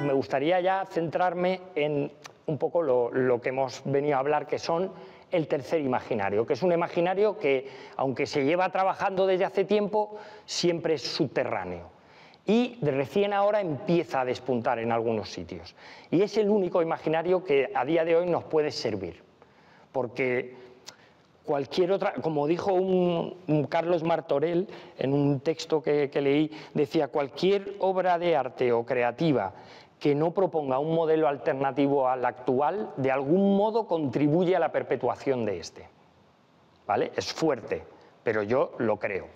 me gustaría ya centrarme en un poco lo que hemos venido a hablar, que son el tercer imaginario, que es un imaginario que, aunque se lleva trabajando desde hace tiempo, siempre es subterráneo. Y de recién ahora empieza a despuntar en algunos sitios. Y es el único imaginario que a día de hoy nos puede servir. Porque cualquier otra, como dijo un Carlos Martorell en un texto que leí, decía: cualquier obra de arte o creativa que no proponga un modelo alternativo al actual, de algún modo contribuye a la perpetuación de este. ¿Vale? Es fuerte, pero yo lo creo.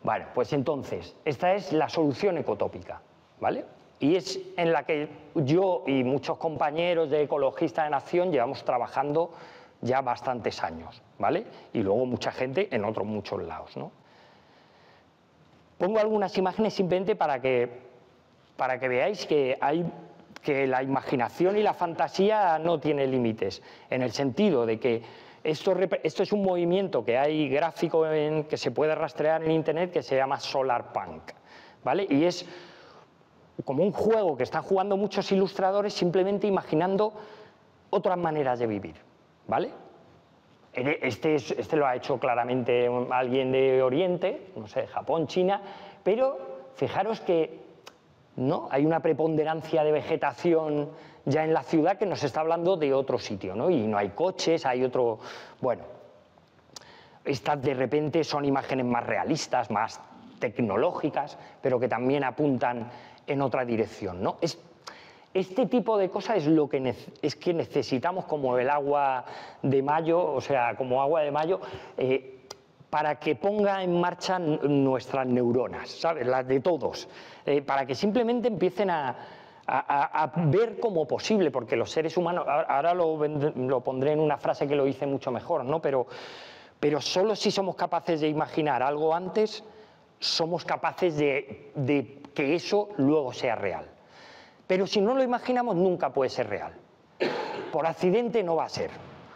Bueno, pues entonces, esta es la solución ecotópica, ¿vale? Y es en la que yo y muchos compañeros de Ecologistas en Acción llevamos trabajando ya bastantes años, ¿vale? Y luego mucha gente en otros muchos lados, ¿no? Pongo algunas imágenes simplemente para que veáis que la imaginación y la fantasía no tienen límites, en el sentido de que esto es un movimiento que hay gráfico que se puede rastrear en internet, que se llama Solarpunk, ¿vale? Y es como un juego que están jugando muchos ilustradores simplemente imaginando otras maneras de vivir, ¿vale? Este lo ha hecho claramente alguien de Oriente, no sé, Japón, China, pero fijaros que no hay una preponderancia de vegetación ya en la ciudad que nos está hablando de otro sitio, ¿no? Y no hay coches, hay otro... Bueno, estas de repente son imágenes más realistas, más tecnológicas, pero que también apuntan en otra dirección, ¿no? Este tipo de cosas es lo que necesitamos, como el agua de mayo, o sea, como agua de mayo, para que ponga en marcha nuestras neuronas, ¿sabes? Las de todos, para que simplemente empiecen a ver como posible, porque los seres humanos, ahora lo pondré en una frase que lo hice mucho mejor, ¿no? Pero solo si somos capaces de imaginar algo antes, somos capaces de que eso luego sea real. Pero si no lo imaginamos, nunca puede ser real. Por accidente no va a ser.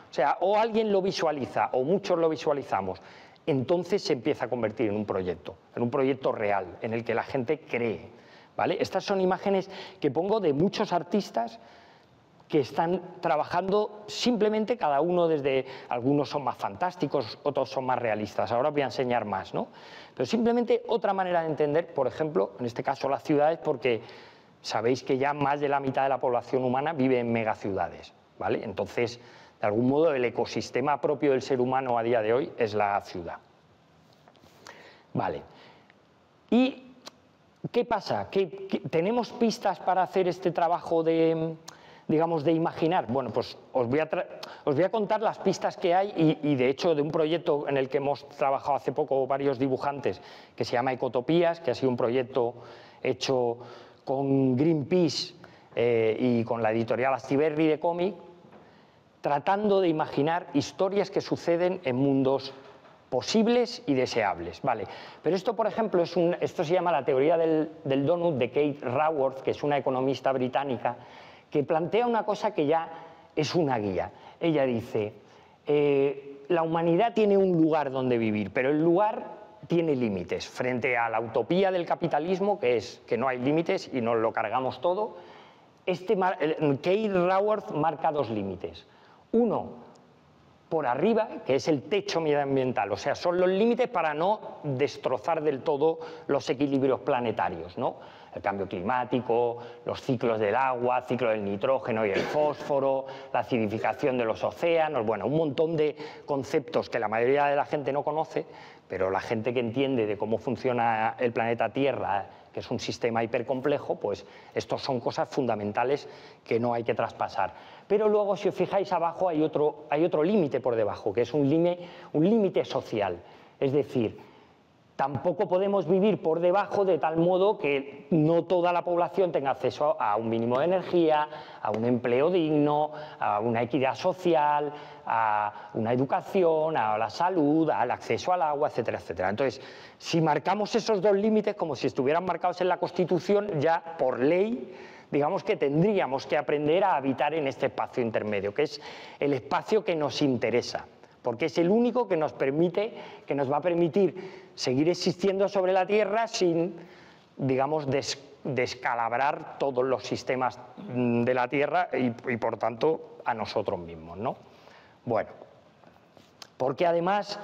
O sea, o alguien lo visualiza o muchos lo visualizamos, entonces se empieza a convertir en un proyecto real, en el que la gente cree, ¿vale? Estas son imágenes que pongo de muchos artistas que están trabajando simplemente, cada uno desde... Algunos son más fantásticos, otros son más realistas. Ahora os voy a enseñar más, ¿no? Pero simplemente otra manera de entender, por ejemplo, en este caso las ciudades, porque sabéis que ya más de la mitad de la población humana vive en megaciudades, ¿vale? Entonces, de algún modo, el ecosistema propio del ser humano a día de hoy es la ciudad. Vale. ¿Y qué pasa? ¿Que tenemos pistas para hacer este trabajo de, digamos, de imaginar? Bueno, pues os voy a contar las pistas que hay y de hecho de un proyecto en el que hemos trabajado hace poco varios dibujantes, que se llama Ecotopías, que ha sido un proyecto hecho con Greenpeace y con la editorial Astiberri de cómic, tratando de imaginar historias que suceden en mundos posibles y deseables, ¿vale? Pero esto, por ejemplo, esto se llama la teoría del donut de Kate Raworth, que es una economista británica, que plantea una cosa que ya es una guía. Ella dice, la humanidad tiene un lugar donde vivir, pero el lugar tiene límites frente a la utopía del capitalismo, que es que no hay límites y nos lo cargamos todo. Kate Raworth marca dos límites. Uno, por arriba, que es el techo medioambiental, o sea, son los límites para no destrozar del todo los equilibrios planetarios, ¿no? El cambio climático, los ciclos del agua, el ciclo del nitrógeno y el fósforo, la acidificación de los océanos, bueno, un montón de conceptos que la mayoría de la gente no conoce, pero la gente que entiende de cómo funciona el planeta Tierra, que es un sistema hipercomplejo, pues estos son cosas fundamentales que no hay que traspasar. Pero luego, si os fijáis abajo, hay otro límite por debajo, que es un límite social. Es decir, tampoco podemos vivir por debajo de tal modo que no toda la población tenga acceso a un mínimo de energía, a un empleo digno, a una equidad social, a una educación, a la salud, al acceso al agua, etcétera, etcétera. Entonces, si marcamos esos dos límites como si estuvieran marcados en la Constitución, ya por ley, digamos que tendríamos que aprender a habitar en este espacio intermedio, que es el espacio que nos interesa, porque es el único que nos va a permitir seguir existiendo sobre la Tierra sin, digamos, descalabrar todos los sistemas de la Tierra y por tanto, a nosotros mismos, ¿no? Bueno, porque además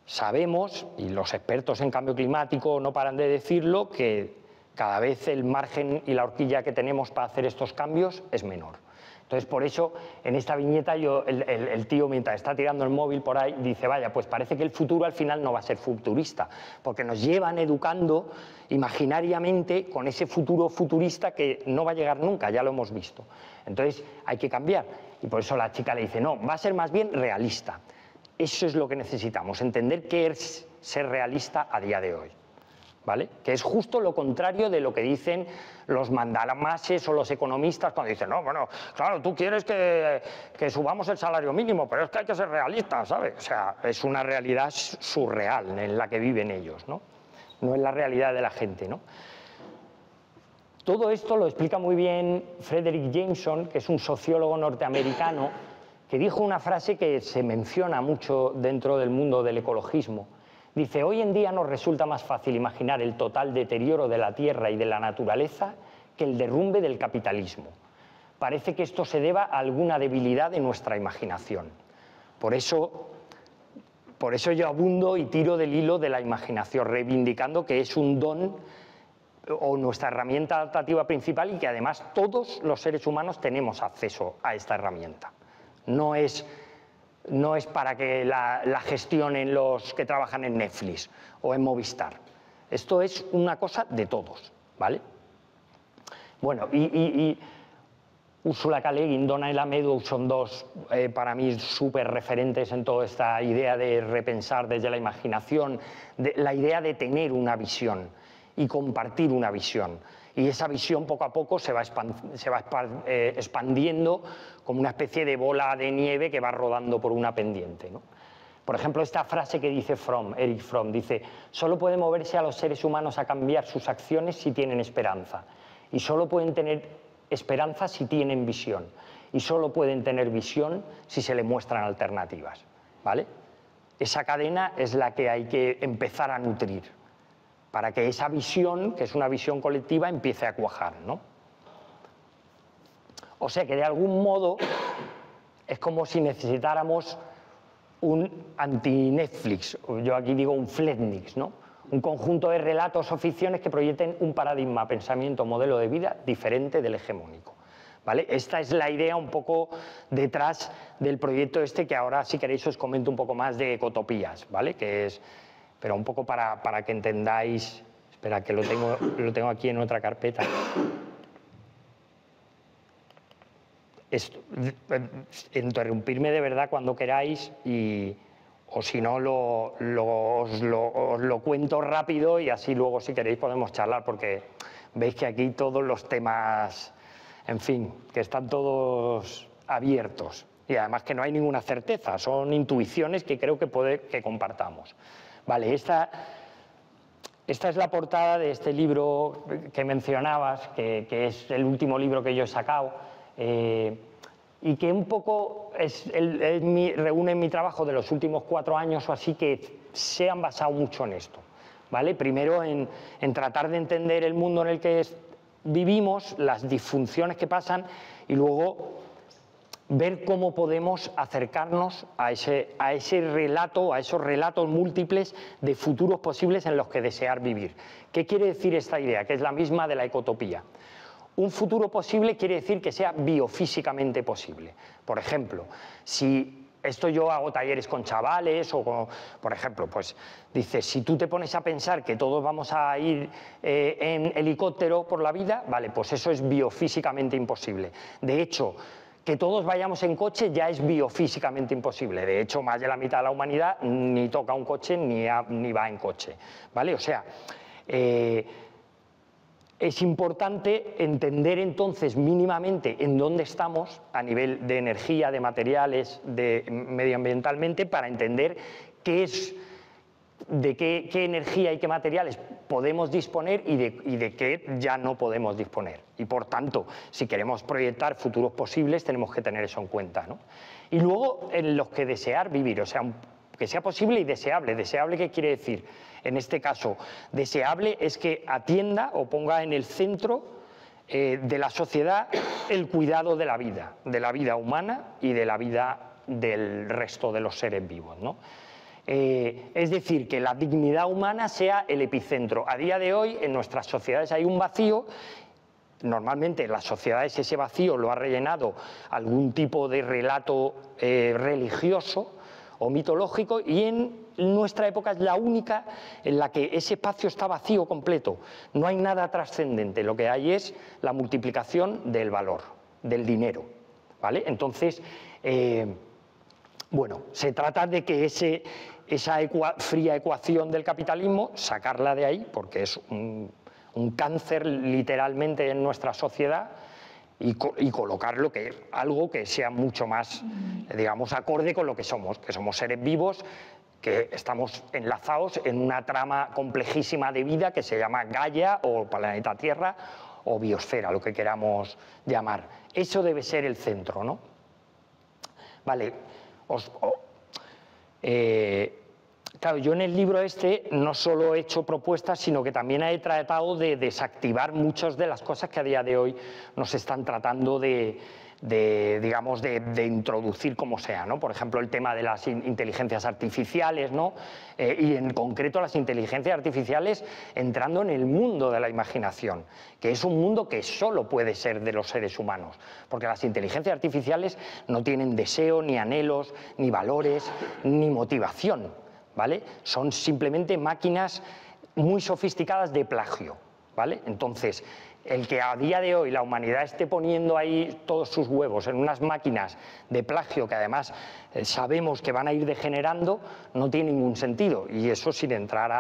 sabemos, y los expertos en cambio climático no paran de decirlo, que cada vez el margen y la horquilla que tenemos para hacer estos cambios es menor. Entonces, por eso, en esta viñeta, el tío, mientras está tirando el móvil por ahí, dice, vaya, pues parece que el futuro al final no va a ser futurista, porque nos llevan educando imaginariamente con ese futuro futurista que no va a llegar nunca, ya lo hemos visto. Entonces, hay que cambiar. Y por eso la chica le dice, no, va a ser más bien realista. Eso es lo que necesitamos, entender qué es ser realista a día de hoy, ¿vale? Que es justo lo contrario de lo que dicen los mandamases o los economistas cuando dicen, no, bueno, claro, tú quieres que subamos el salario mínimo, pero es que hay que ser realistas, ¿sabes? O sea, es una realidad surreal en la que viven ellos, ¿no? No es la realidad de la gente, ¿no? Todo esto lo explica muy bien Frederick Jameson, que es un sociólogo norteamericano, que dijo una frase que se menciona mucho dentro del mundo del ecologismo. Dice, hoy en día nos resulta más fácil imaginar el total deterioro de la Tierra y de la naturaleza que el derrumbe del capitalismo. Parece que esto se deba a alguna debilidad de nuestra imaginación. Por eso yo abundo y tiro del hilo de la imaginación, reivindicando que es un don o nuestra herramienta adaptativa principal y que además todos los seres humanos tenemos acceso a esta herramienta. No es para que la gestionen los que trabajan en Netflix o en Movistar. Esto es una cosa de todos, ¿vale? Bueno, y Ursula K. Le Guin, Donald Amedu son dos, para mí, súper referentes en toda esta idea de repensar desde la imaginación, la idea de tener una visión y compartir una visión. Y esa visión poco a poco se va expandiendo como una especie de bola de nieve que va rodando por una pendiente, ¿no? Por ejemplo, esta frase que dice Erich Fromm, dice, solo puede moverse a los seres humanos a cambiar sus acciones si tienen esperanza. Y solo pueden tener esperanza si tienen visión. Y solo pueden tener visión si se le muestran alternativas, ¿vale? Esa cadena es la que hay que empezar a nutrir, para que esa visión, que es una visión colectiva, empiece a cuajar, ¿no? O sea que de algún modo es como si necesitáramos un anti-Netflix, yo aquí digo un Fletnix, ¿no? Un conjunto de relatos o ficciones que proyecten un paradigma, pensamiento, modelo de vida diferente del hegemónico, ¿vale? Esta es la idea un poco detrás del proyecto este, que ahora, si queréis, os comento un poco más de Ecotopías, ¿vale? Que es... Pero un poco para que entendáis, espera que lo tengo aquí en otra carpeta. Interrumpirme de verdad cuando queráis o si no os lo cuento rápido y así luego si queréis podemos charlar, porque veis que aquí todos los temas, en fin, que están todos abiertos y además que no hay ninguna certeza, son intuiciones que creo que puede que compartamos. Vale, esta es la portada de este libro que mencionabas, que es el último libro que yo he sacado, y que un poco reúne mi trabajo de los últimos 4 años o así, que se han basado mucho en esto, ¿vale? Primero en tratar de entender el mundo en el que vivimos, las disfunciones que pasan, y luego ver cómo podemos acercarnos a ese relato, a esos relatos múltiples de futuros posibles en los que desear vivir. ¿Qué quiere decir esta idea? Que es la misma de la ecotopía. Un futuro posible quiere decir que sea biofísicamente posible. Por ejemplo, si esto yo hago talleres con chavales o, por ejemplo, pues dice, si tú te pones a pensar que todos vamos a ir en helicóptero por la vida, vale, pues eso es biofísicamente imposible. De hecho, que todos vayamos en coche ya es biofísicamente imposible. De hecho, más de la mitad de la humanidad ni toca un coche ni va en coche, ¿vale? O sea, es importante entender entonces mínimamente en dónde estamos a nivel de energía, de materiales, medioambientalmente, para entender de qué energía y qué materiales podemos disponer y de qué ya no podemos disponer. Y por tanto, si queremos proyectar futuros posibles, tenemos que tener eso en cuenta, ¿no? Y luego en los que desear vivir, o sea, que sea posible y deseable. ¿Deseable qué quiere decir? en este caso deseable, es que atienda o ponga en el centro de la sociedad el cuidado de la vida humana y de la vida del resto de los seres vivos, ¿no? Es decir, que la dignidad humana sea el epicentro. A día de hoy en nuestras sociedades hay un vacío. Normalmente en las sociedades ese vacío lo ha rellenado algún tipo de relato religioso o mitológico, y en nuestra época es la única en la que ese espacio está vacío completo. No hay nada trascendente, lo que hay es la multiplicación del valor, del dinero, ¿vale? Entonces, bueno, se trata de que esa fría ecuación del capitalismo, sacarla de ahí, porque es un cáncer literalmente en nuestra sociedad, y colocarlo algo que sea mucho más, digamos, acorde con lo que somos seres vivos, que estamos enlazados en una trama complejísima de vida que se llama Gaia o planeta Tierra o biosfera, lo que queramos llamar. Eso debe ser el centro, ¿no? Vale, claro, yo en el libro no solo he hecho propuestas, sino que también he tratado de desactivar muchas de las cosas que a día de hoy nos están tratando digamos, de introducir como sea, ¿no? Por ejemplo, el tema de las inteligencias artificiales, ¿no? Y en concreto las inteligencias artificiales entrando en el mundo de la imaginación, que es un mundo que solo puede ser de los seres humanos, porque las inteligencias artificiales no tienen deseo, ni anhelos, ni valores, ni motivación, ¿vale? Son simplemente máquinas muy sofisticadas de plagio, ¿vale? Entonces, el que a día de hoy la humanidad esté poniendo ahí todos sus huevos en unas máquinas de plagio que además sabemos que van a ir degenerando, no tiene ningún sentido. Y eso sin entrar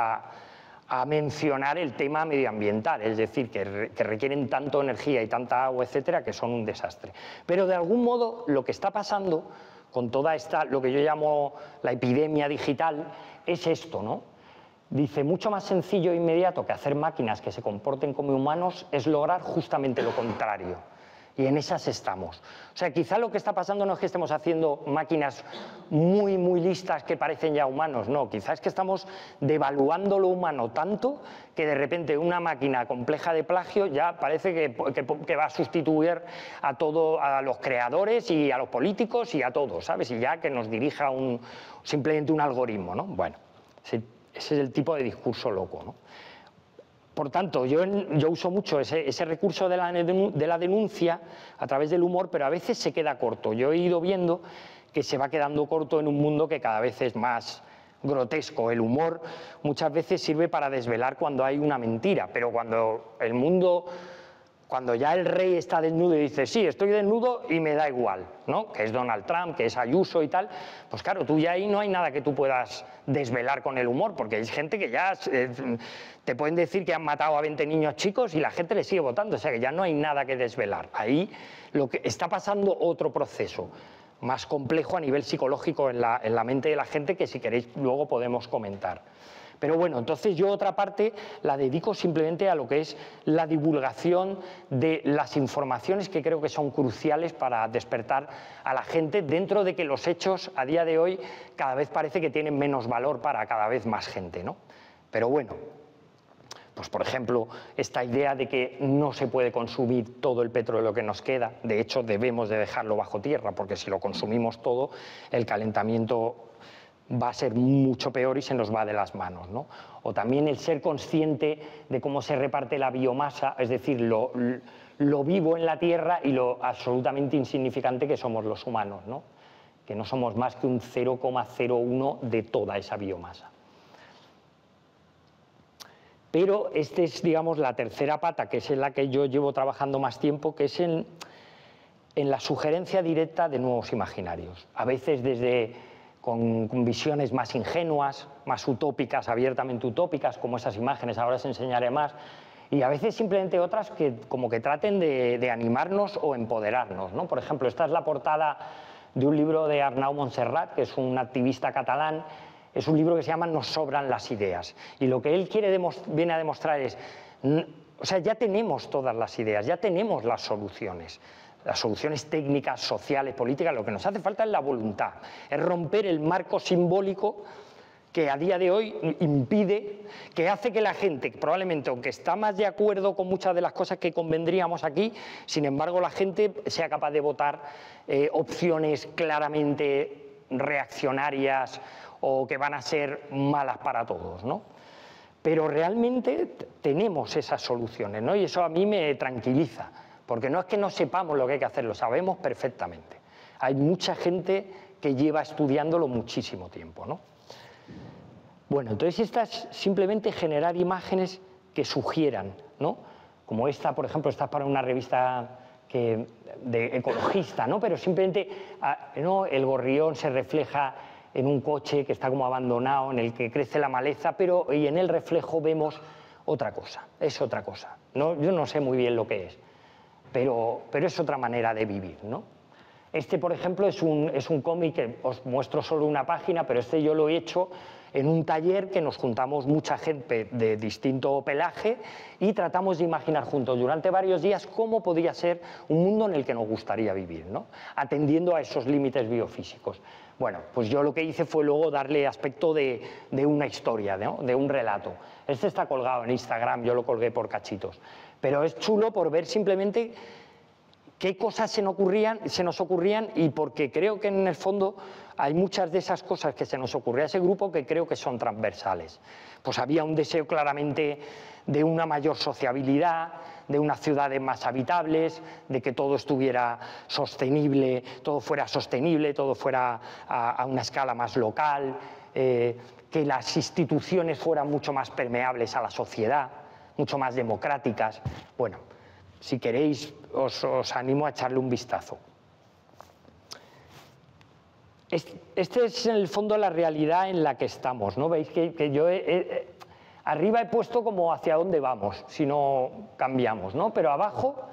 a mencionar el tema medioambiental, es decir, que requieren tanto energía y tanta agua, etcétera, que son un desastre. Pero de algún modo lo que está pasando con toda esta, lo que yo llamo la epidemia digital, es esto, ¿no? Dice, mucho más sencillo e inmediato que hacer máquinas que se comporten como humanos es lograr justamente lo contrario. Y en esas estamos. O sea, quizá lo que está pasando no es que estemos haciendo máquinas muy, muy listas que parecen ya humanos, no. Quizá es que estamos devaluando lo humano tanto que de repente una máquina compleja de plagio ya parece que va a sustituir a los creadores y a los políticos y a todos, ¿sabes? Y ya que nos dirija simplemente un algoritmo, ¿no? Bueno, sí. Ese es el tipo de discurso loco, ¿no? Por tanto, yo uso mucho ese recurso de la denuncia a través del humor, pero a veces se queda corto. Yo he ido viendo que se va quedando corto en un mundo que cada vez es más grotesco. El humor muchas veces sirve para desvelar cuando hay una mentira, pero cuando ya el rey está desnudo y dice, sí, estoy desnudo y me da igual, ¿no? Que es Donald Trump, que es Ayuso y tal, pues claro, tú ya ahí no hay nada que tú puedas desvelar con el humor, porque hay gente que ya te pueden decir que han matado a 20 niños chicos y la gente le sigue votando, o sea que ya no hay nada que desvelar. Ahí lo que está pasando otro proceso más complejo a nivel psicológico en la mente de la gente, que si queréis luego podemos comentar. Pero bueno, entonces yo otra parte la dedico simplemente a lo que es la divulgación de las informaciones que creo que son cruciales para despertar a la gente, dentro de que los hechos a día de hoy cada vez parece que tienen menos valor para cada vez más gente, ¿no? Pero bueno, pues por ejemplo, esta idea de que no se puede consumir todo el petróleo que nos queda, de hecho debemos de dejarlo bajo tierra, porque si lo consumimos todo, el calentamiento va a ser mucho peor y se nos va de las manos, ¿no? O también el ser consciente de cómo se reparte la biomasa, es decir, lo vivo en la Tierra y lo absolutamente insignificante que somos los humanos, ¿no? Que no somos más que un 0,01 de toda esa biomasa. Pero esta es, digamos, la tercera pata, que es en la que yo llevo trabajando más tiempo, que es en la sugerencia directa de nuevos imaginarios. A veces con visiones más ingenuas, más utópicas, abiertamente utópicas, como esas imágenes, ahora os enseñaré más, y a veces simplemente otras que como que traten de animarnos o empoderarnos, ¿no? Por ejemplo, esta es la portada de un libro de Arnau Montserrat, que es un activista catalán. Es un libro que se llama Nos sobran las ideas, y lo que él viene a demostrar es, o sea, ya tenemos todas las ideas, ya tenemos las soluciones técnicas, sociales, políticas. Lo que nos hace falta es la voluntad, es romper el marco simbólico que a día de hoy impide, que hace que la gente, probablemente aunque está más de acuerdo con muchas de las cosas que convendríamos aquí, sin embargo la gente sea capaz de votar opciones claramente reaccionarias o que van a ser malas para todos, ¿no? Pero realmente tenemos esas soluciones, ¿no? Y eso a mí me tranquiliza, porque no es que no sepamos lo que hay que hacer, lo sabemos perfectamente. Hay mucha gente que lleva estudiándolo muchísimo tiempo, ¿no? Bueno, entonces esta es simplemente generar imágenes que sugieran, ¿no? Como esta, por ejemplo, esta es para una revista de ecologista, ¿no? Pero simplemente ¿no? El gorrión se refleja en un coche que está como abandonado, en el que crece la maleza, y en el reflejo vemos otra cosa, es otra cosa, ¿no? Yo no sé muy bien lo que es, pero es otra manera de vivir, ¿no? Este, por ejemplo, es un cómic que os muestro solo una página, pero este yo lo he hecho en un taller que nos juntamos mucha gente de distinto pelaje y tratamos de imaginar juntos durante varios días cómo podría ser un mundo en el que nos gustaría vivir, ¿no? Atendiendo a esos límites biofísicos. Bueno, pues yo lo que hice fue luego darle aspecto de una historia, ¿no? De un relato. Este está colgado en Instagram, yo lo colgué por cachitos. Pero es chulo por ver simplemente qué cosas se nos ocurrían y porque creo que en el fondo hay muchas de esas cosas que se nos ocurría a ese grupo que creo que son transversales. Pues había un deseo claramente de una mayor sociabilidad, de unas ciudades más habitables, de que todo estuviera sostenible, todo fuera a una escala más local, que las instituciones fueran mucho más permeables a la sociedad, mucho más democráticas. Bueno, si queréis, os animo a echarle un vistazo. Este es en el fondo la realidad en la que estamos, ¿no? Veis que yo arriba he puesto como hacia dónde vamos si no cambiamos, ¿no? Pero abajo,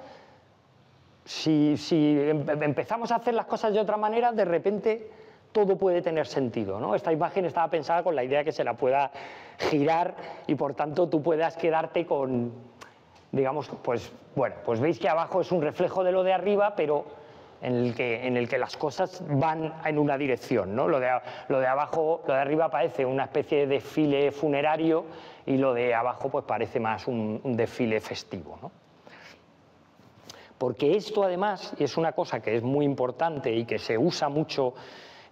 si empezamos a hacer las cosas de otra manera, de repente todo puede tener sentido, ¿no? Esta imagen estaba pensada con la idea de que se la pueda girar y por tanto tú puedas quedarte con, digamos, pues bueno, pues veis que abajo es un reflejo de lo de arriba, pero en el que las cosas van en una dirección, ¿no? Lo de abajo, lo de arriba parece una especie de desfile funerario y lo de abajo pues parece más un desfile festivo, ¿no? Porque esto además, y es una cosa que es muy importante y que se usa mucho,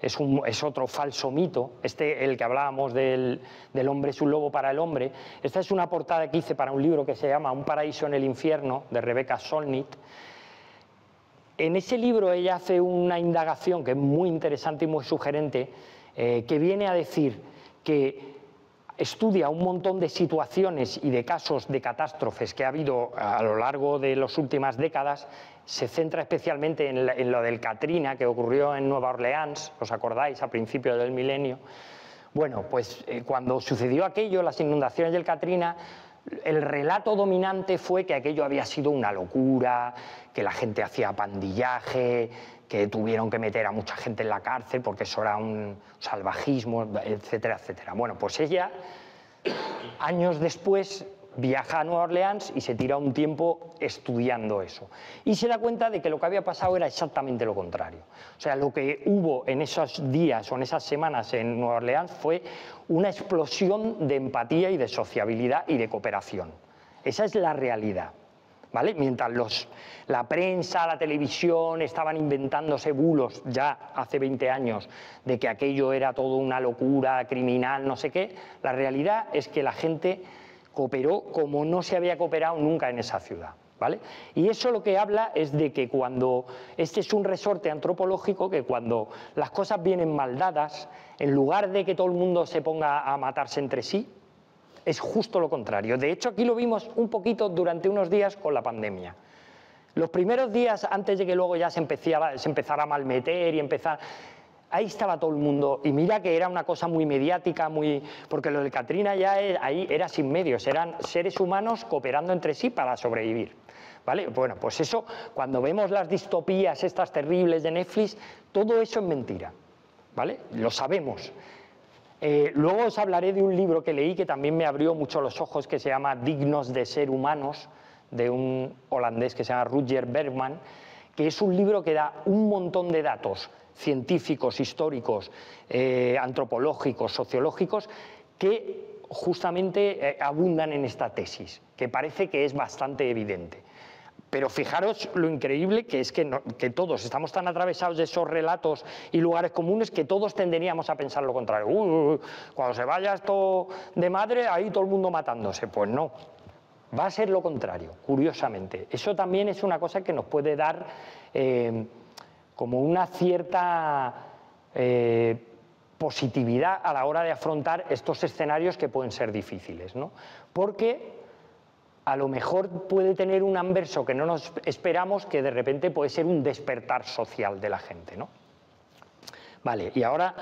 es otro falso mito, el que hablábamos del hombre es un lobo para el hombre. Esta es una portada que hice para un libro que se llama Un paraíso en el infierno, de Rebecca Solnit. En ese libro ella hace una indagación que es muy interesante y muy sugerente, que viene a decir que estudia un montón de situaciones y de casos de catástrofes que ha habido a lo largo de las últimas décadas. Se centra especialmente en lo del Katrina, que ocurrió en Nueva Orleans, ¿os acordáis?, a principios del milenio. Bueno, pues cuando sucedió aquello, las inundaciones del Katrina, el relato dominante fue que aquello había sido una locura, que la gente hacía pandillaje, que tuvieron que meter a mucha gente en la cárcel porque eso era un salvajismo, etcétera, etcétera. Bueno, pues ella, años después, viaja a Nueva Orleans y se tira un tiempo estudiando eso. Y se da cuenta de que lo que había pasado era exactamente lo contrario. O sea, lo que hubo en esos días o en esas semanas en Nueva Orleans fue una explosión de empatía y de sociabilidad y de cooperación. Esa es la realidad, ¿vale? Mientras la prensa, la televisión estaban inventándose bulos ya hace 20 años de que aquello era todo una locura criminal, no sé qué, la realidad es que la gente cooperó como no se había cooperado nunca en esa ciudad, ¿vale? Y eso lo que habla es de que cuando, este es un resorte antropológico, que cuando las cosas vienen mal dadas, en lugar de que todo el mundo se ponga a matarse entre sí, es justo lo contrario. De hecho, aquí lo vimos un poquito durante unos días con la pandemia. Los primeros días, antes de que luego ya se empezara a malmeter y empezar... Ahí estaba todo el mundo, y mira que era una cosa muy mediática, porque lo del Katrina ya ahí era sin medios, eran seres humanos cooperando entre sí para sobrevivir, ¿vale? Bueno, pues eso, cuando vemos las distopías estas terribles de Netflix, todo eso es mentira, ¿vale? Lo sabemos. Luego os hablaré de un libro que leí que también me abrió mucho los ojos, que se llama Dignos de ser humanos, de un holandés que se llama Rutger Bregman, que es un libro que da un montón de datos científicos, históricos, antropológicos, sociológicos, que justamente abundan en esta tesis, que parece que es bastante evidente. Pero fijaros lo increíble que es que todos estamos tan atravesados de esos relatos y lugares comunes que todos tenderíamos a pensar lo contrario. Cuando se vaya esto de madre, ahí todo el mundo matándose. Pues no, va a ser lo contrario, curiosamente. Eso también es una cosa que nos puede dar como una cierta positividad a la hora de afrontar estos escenarios que pueden ser difíciles, ¿no? Porque a lo mejor puede tener un anverso que no nos esperamos, que de repente puede ser un despertar social de la gente, ¿no? Vale, y ahora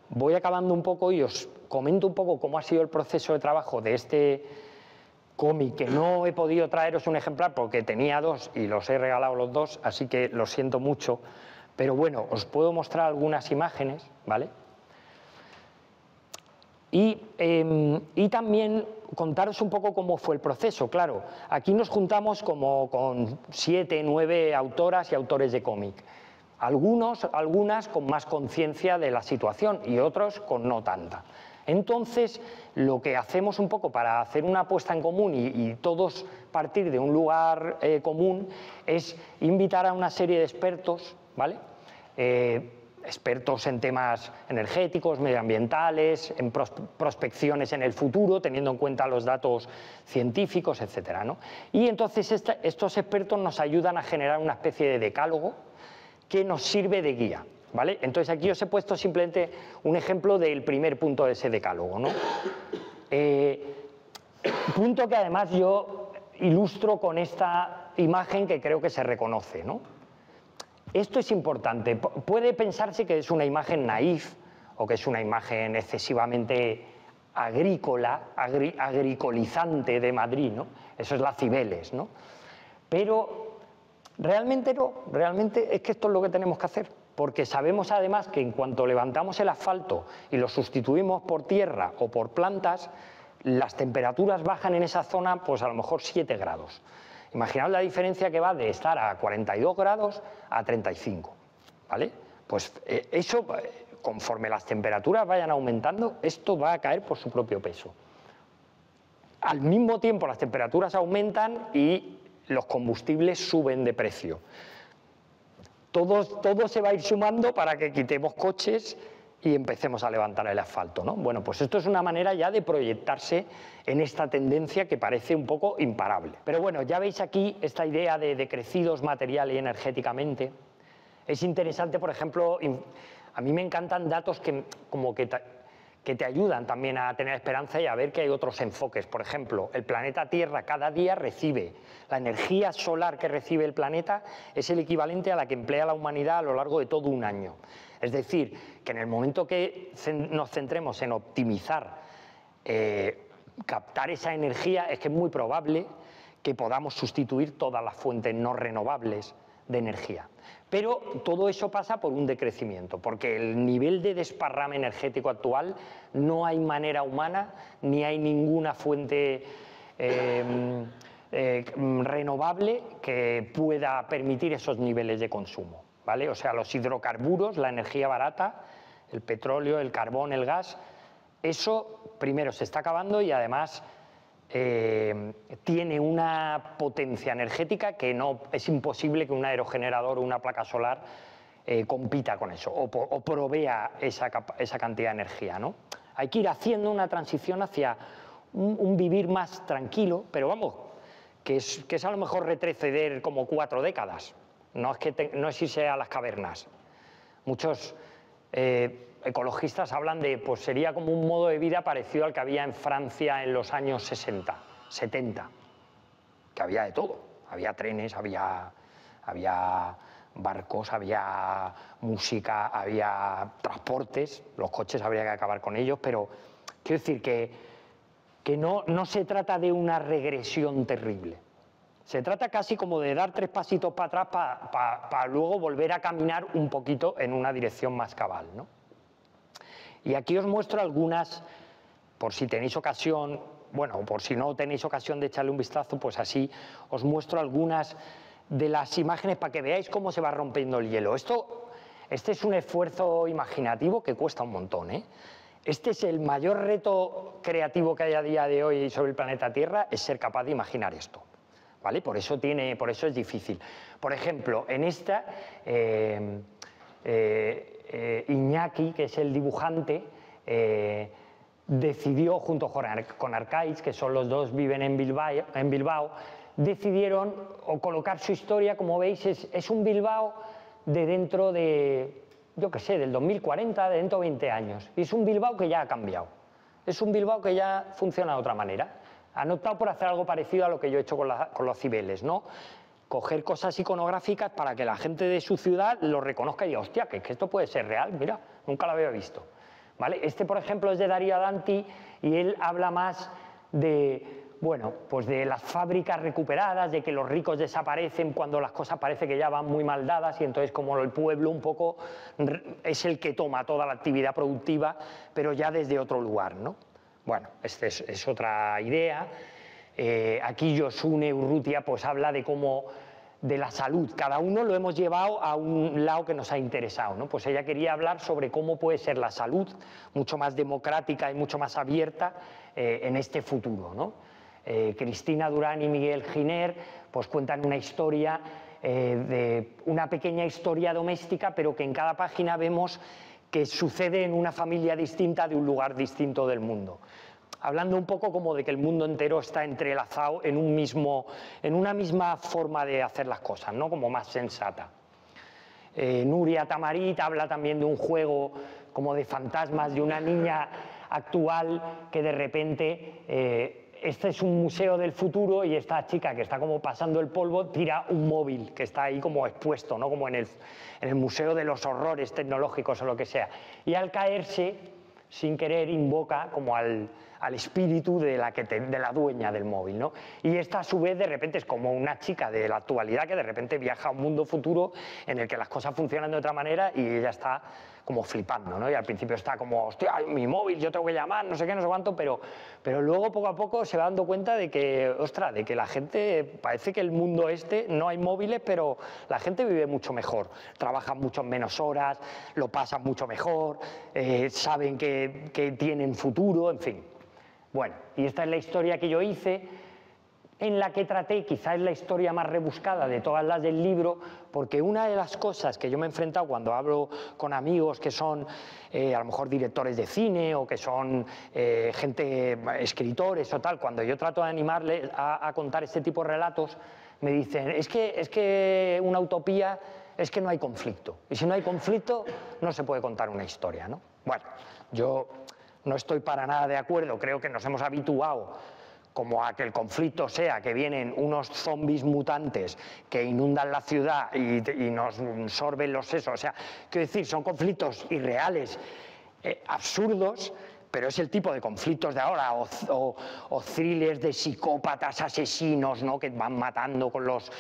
voy acabando un poco y os comento un poco cómo ha sido el proceso de trabajo de este cómic, que no he podido traeros un ejemplar porque tenía dos y los he regalado los dos, así que lo siento mucho, pero bueno, os puedo mostrar algunas imágenes, ¿vale? Y también contaros un poco cómo fue el proceso. Claro, aquí nos juntamos como con 7, 9 autoras y autores de cómic. Algunas con más conciencia de la situación y otros con no tanta. Entonces, lo que hacemos un poco para hacer una apuesta en común y todos partir de un lugar común es invitar a una serie de expertos, ¿vale? Expertos en temas energéticos, medioambientales, en prospecciones en el futuro, teniendo en cuenta los datos científicos, etcétera, ¿no? Y entonces estos expertos nos ayudan a generar una especie de decálogo que nos sirve de guía, ¿vale? Entonces aquí os he puesto simplemente un ejemplo del primer punto de ese decálogo, ¿no? Punto que además yo ilustro con esta imagen que creo que se reconoce, ¿no? Esto es importante. Puede pensarse que es una imagen naif o que es una imagen excesivamente agrícola, agricolizante de Madrid, ¿no? Eso es la Cibeles, ¿no? Pero realmente no, realmente es que esto es lo que tenemos que hacer, porque sabemos además que en cuanto levantamos el asfalto y lo sustituimos por tierra o por plantas, las temperaturas bajan en esa zona pues a lo mejor 7 grados. Imaginaos la diferencia que va de estar a 42 grados a 35, ¿vale? Pues eso, conforme las temperaturas vayan aumentando, esto va a caer por su propio peso. Al mismo tiempo las temperaturas aumentan y los combustibles suben de precio. Todo se va a ir sumando para que quitemos coches y empecemos a levantar el asfalto, ¿no? Bueno, pues esto es una manera ya de proyectarse en esta tendencia que parece un poco imparable. Pero bueno, ya veis aquí esta idea de decrecidos material y energéticamente. Es interesante, por ejemplo, a mí me encantan datos que te ayudan también a tener esperanza y a ver que hay otros enfoques. Por ejemplo, el planeta Tierra cada día recibe, la energía solar que recibe el planeta es el equivalente a la que emplea la humanidad a lo largo de todo un año. Es decir, que en el momento que nos centremos en optimizar, captar esa energía, es que es muy probable que podamos sustituir todas las fuentes no renovables de energía. Pero todo eso pasa por un decrecimiento, porque el nivel de desparrame energético actual no hay manera humana ni hay ninguna fuente renovable que pueda permitir esos niveles de consumo, ¿vale? O sea, los hidrocarburos, la energía barata, el petróleo, el carbón, el gas, eso primero se está acabando y además tiene una potencia energética que no es imposible que un aerogenerador o una placa solar compita con eso o provea esa cantidad de energía, ¿no? Hay que ir haciendo una transición hacia un vivir más tranquilo, pero vamos, que es a lo mejor retroceder como 4 décadas, no es irse a las cavernas. Muchos ecologistas hablan de, pues sería como un modo de vida parecido al que había en Francia en los años 60, 70, que había de todo, había trenes, había barcos, había música, había transportes, los coches habría que acabar con ellos, pero quiero decir que no se trata de una regresión terrible. Se trata casi como de dar 3 pasitos para atrás para luego volver a caminar un poquito en una dirección más cabal, ¿no? Y aquí os muestro algunas, por si tenéis ocasión, bueno, por si no tenéis ocasión de echarle un vistazo, pues así os muestro algunas de las imágenes para que veáis cómo se va rompiendo el hielo. Este es un esfuerzo imaginativo que cuesta un montón, ¿eh? Este es el mayor reto creativo que hay a día de hoy sobre el planeta Tierra, es ser capaz de imaginar esto, ¿vale? Por eso es difícil. Por ejemplo, en esta, Iñaki, que es el dibujante, decidió, junto con Arcaiz, que son los dos, viven en Bilbao, decidieron colocar su historia, como veis, es un Bilbao de dentro de, yo qué sé, del 2040, de dentro de 20 años. Y es un Bilbao que ya ha cambiado. Es un Bilbao que ya funciona de otra manera. Han optado por hacer algo parecido a lo que yo he hecho con los Cibeles, ¿no? Coger cosas iconográficas para que la gente de su ciudad lo reconozca y diga, hostia, que esto puede ser real, mira, nunca lo había visto. ¿Vale? Este, por ejemplo, es de Dario Danti y él habla más de, bueno, pues de las fábricas recuperadas, de que los ricos desaparecen cuando las cosas parece que ya van muy mal dadas y entonces como el pueblo un poco es el que toma toda la actividad productiva, pero ya desde otro lugar, ¿no? Bueno, esta es otra idea. Aquí Josune Urrutia pues habla de cómo de la salud, cada uno lo hemos llevado a un lado que nos ha interesado, ¿no? Pues ella quería hablar sobre cómo puede ser la salud mucho más democrática y mucho más abierta en este futuro, ¿no? Cristina Durán y Miguel Giner pues cuentan una historia, de una pequeña historia doméstica, pero que en cada página vemos que sucede en una familia distinta de un lugar distinto del mundo. Hablando un poco como de que el mundo entero está entrelazado en una misma forma de hacer las cosas, ¿no? Como más sensata. Nuria Tamarit habla también de un juego como de fantasmas, de una niña actual que de repente, este es un museo del futuro y esta chica que está como pasando el polvo tira un móvil que está ahí como expuesto, ¿no? Como en el Museo de los Horrores Tecnológicos o lo que sea. Y al caerse, sin querer, invoca como al espíritu de la dueña del móvil, ¿no? Y esta a su vez de repente es como una chica de la actualidad que de repente viaja a un mundo futuro en el que las cosas funcionan de otra manera y ella está como flipando, ¿no? Y al principio está como, hostia, mi móvil, yo tengo que llamar, no sé qué, no sé cuánto, pero luego poco a poco se va dando cuenta de que, ostras, de que la gente, parece que el mundo no hay móviles, pero la gente vive mucho mejor, trabajan mucho menos horas, lo pasan mucho mejor, saben que tienen futuro, en fin. Bueno, y esta es la historia que yo hice, en la que traté, quizás es la historia más rebuscada de todas las del libro, porque una de las cosas que yo me he enfrentado cuando hablo con amigos que son a lo mejor directores de cine o que son gente, escritores o tal, cuando yo trato de animarles a contar este tipo de relatos, me dicen, es que una utopía es que no hay conflicto, y si no hay conflicto no se puede contar una historia, ¿no? Bueno, yo no estoy para nada de acuerdo, creo que nos hemos habituado como a que el conflicto sea que vienen unos zombies mutantes que inundan la ciudad y nos sorben los sesos, o sea, quiero decir, son conflictos irreales, absurdos, pero es el tipo de conflictos de ahora, o thrillers de psicópatas asesinos, ¿no? Que van matando con los,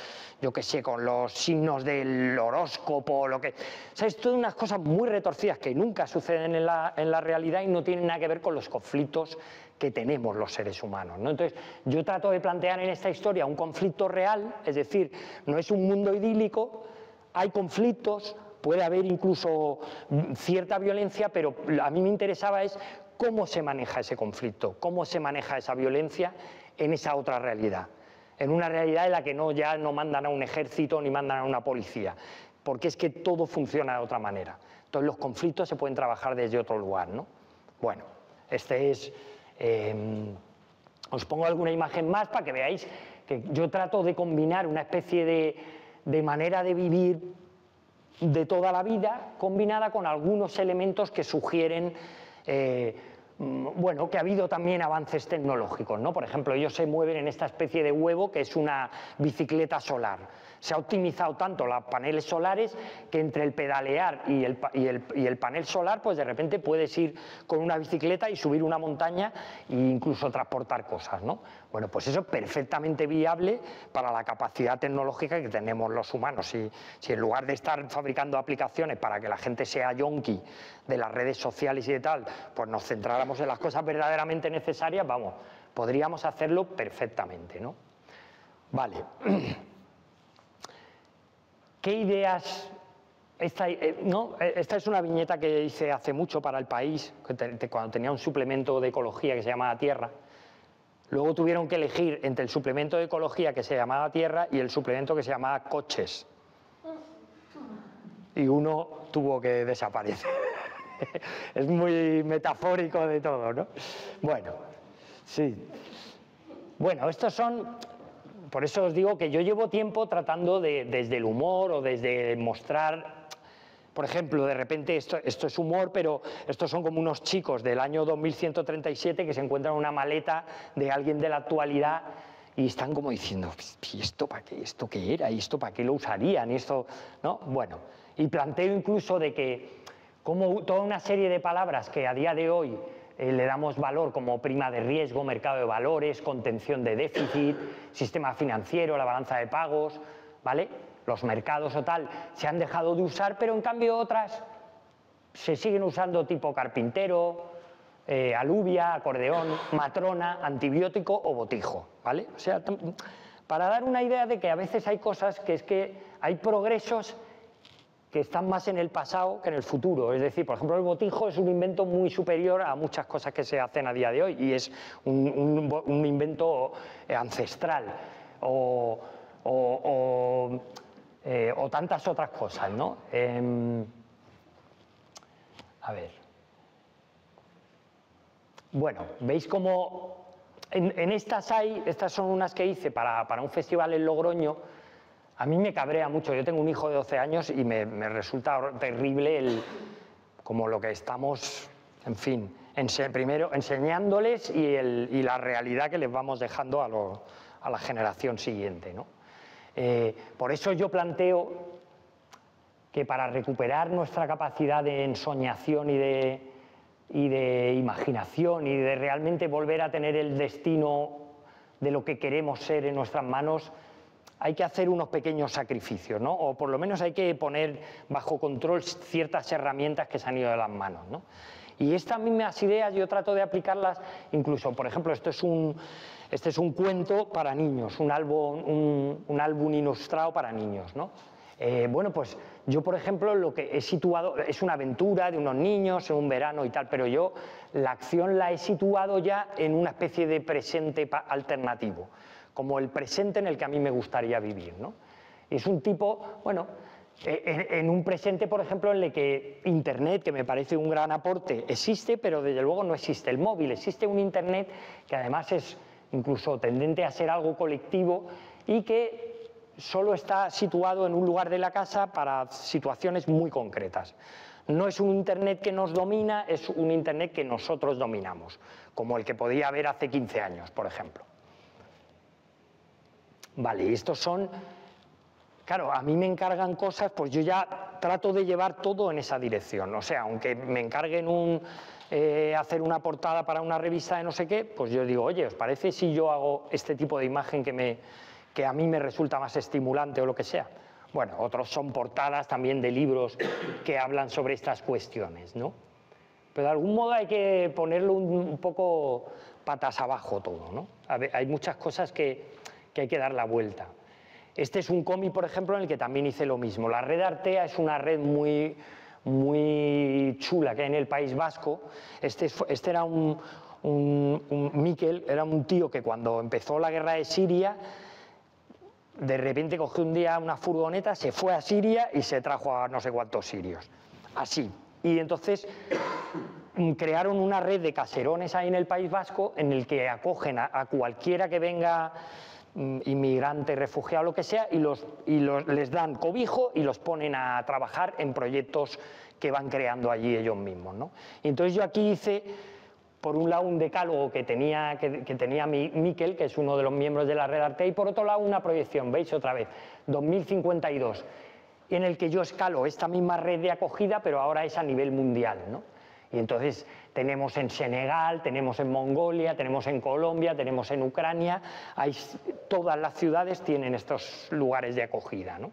yo qué sé, con los signos del horóscopo, lo que... O sea, es todas unas cosas muy retorcidas que nunca suceden en la realidad y no tienen nada que ver con los conflictos que tenemos los seres humanos, ¿no? Entonces, yo trato de plantear en esta historia un conflicto real, es decir, no es un mundo idílico, hay conflictos, puede haber incluso cierta violencia, pero a mí me interesaba es cómo se maneja ese conflicto, cómo se maneja esa violencia en esa otra realidad, en una realidad en la que ya no mandan a un ejército ni mandan a una policía, porque es que todo funciona de otra manera. Entonces los conflictos se pueden trabajar desde otro lugar, ¿no? Bueno, este es... os pongo alguna imagen más para que veáis que yo trato de combinar una especie de manera de vivir de toda la vida combinada con algunos elementos que sugieren bueno, que ha habido también avances tecnológicos, ¿no? Por ejemplo, ellos se mueven en esta especie de huevo que es una bicicleta solar. Se ha optimizado tanto los paneles solares que entre el pedalear y el panel solar, pues de repente puedes ir con una bicicleta y subir una montaña e incluso transportar cosas, ¿no? Bueno, pues eso es perfectamente viable para la capacidad tecnológica que tenemos los humanos. Si en lugar de estar fabricando aplicaciones para que la gente sea yonki de las redes sociales y de tal, pues nos centráramos en las cosas verdaderamente necesarias, vamos, podríamos hacerlo perfectamente, ¿no? Vale. ¿Qué ideas? Esta es una viñeta que hice hace mucho para El País, cuando tenía un suplemento de ecología que se llamaba Tierra. Luego tuvieron que elegir entre el suplemento de ecología que se llamaba Tierra y el suplemento que se llamaba Coches. Y uno tuvo que desaparecer. Es muy metafórico de todo, ¿no? Bueno, sí. Bueno, estos son... Por eso os digo que yo llevo tiempo tratando desde el humor o desde mostrar, por ejemplo, de repente esto es humor, pero estos son como unos chicos del año 2137 que se encuentran una maleta de alguien de la actualidad y están como diciendo, ¿y esto para qué? ¿Esto qué era? ¿Y esto para qué lo usarían? ¿Y esto? ¿No? Bueno, y planteo incluso de que como toda una serie de palabras que a día de hoy le damos valor como prima de riesgo, mercado de valores, contención de déficit, sistema financiero, la balanza de pagos, ¿vale? Los mercados o tal se han dejado de usar, pero en cambio otras se siguen usando tipo carpintero, alubia, acordeón, matrona, antibiótico o botijo, ¿vale? O sea, para dar una idea de que a veces hay cosas que es que hay progresos que están más en el pasado que en el futuro. Es decir, por ejemplo, el botijo es un invento muy superior a muchas cosas que se hacen a día de hoy y es un invento ancestral o tantas otras cosas, ¿no? A ver. Bueno, veis cómo en estas son unas que hice para un festival en Logroño. A mí me cabrea mucho, yo tengo un hijo de 12 años y me resulta terrible como lo que estamos, en fin, primero enseñándoles y la realidad que les vamos dejando a la generación siguiente, ¿no? Por eso yo planteo que para recuperar nuestra capacidad de ensoñación y de imaginación y de realmente volver a tener el destino de lo que queremos ser en nuestras manos, hay que hacer unos pequeños sacrificios, ¿no? O por lo menos hay que poner bajo control ciertas herramientas que se han ido de las manos, ¿no? Y estas mismas ideas yo trato de aplicarlas, incluso, por ejemplo, este es un cuento para niños, un álbum ilustrado para niños, ¿no? Bueno, pues yo, por ejemplo, lo que he situado es una aventura de unos niños en un verano y tal, pero yo la acción la he situado ya en una especie de presente alternativo, como el presente en el que a mí me gustaría vivir, ¿no? Es un tipo, bueno, en un presente, por ejemplo, en el que Internet, que me parece un gran aporte, existe, pero desde luego no existe el móvil, existe un Internet que además es incluso tendente a ser algo colectivo y que solo está situado en un lugar de la casa para situaciones muy concretas. No es un Internet que nos domina, es un Internet que nosotros dominamos, como el que podía haber hace 15 años, por ejemplo. Vale, y estos son... Claro, a mí me encargan cosas, pues yo ya trato de llevar todo en esa dirección. O sea, aunque me encarguen hacer una portada para una revista de no sé qué, pues yo digo, oye, ¿os parece si yo hago este tipo de imagen que a mí me resulta más estimulante o lo que sea? Bueno, otros son portadas también de libros que hablan sobre estas cuestiones, ¿no? Pero de algún modo hay que ponerlo un poco patas abajo todo, ¿no? Hay muchas cosas que hay que dar la vuelta. Este es un cómic, por ejemplo, en el que también hice lo mismo. La red Artea es una red muy chula que hay en el País Vasco. Este era Mikel, era un tío que cuando empezó la guerra de Siria, de repente cogió un día una furgoneta, se fue a Siria y se trajo a no sé cuántos sirios. Así. Y entonces crearon una red de caserones ahí en el País Vasco en el que acogen a cualquiera que venga, inmigrante, refugiado, lo que sea, y les dan cobijo y los ponen a trabajar en proyectos que van creando allí ellos mismos, ¿no? Y entonces yo aquí hice, por un lado, un decálogo que tenía Mikel, que es uno de los miembros de la red Artea, y por otro lado una proyección, veis otra vez, 2052, en el que yo escalo esta misma red de acogida, pero ahora es a nivel mundial, ¿no? Y entonces tenemos en Senegal, tenemos en Mongolia, tenemos en Colombia, tenemos en Ucrania, todas las ciudades tienen estos lugares de acogida, ¿no?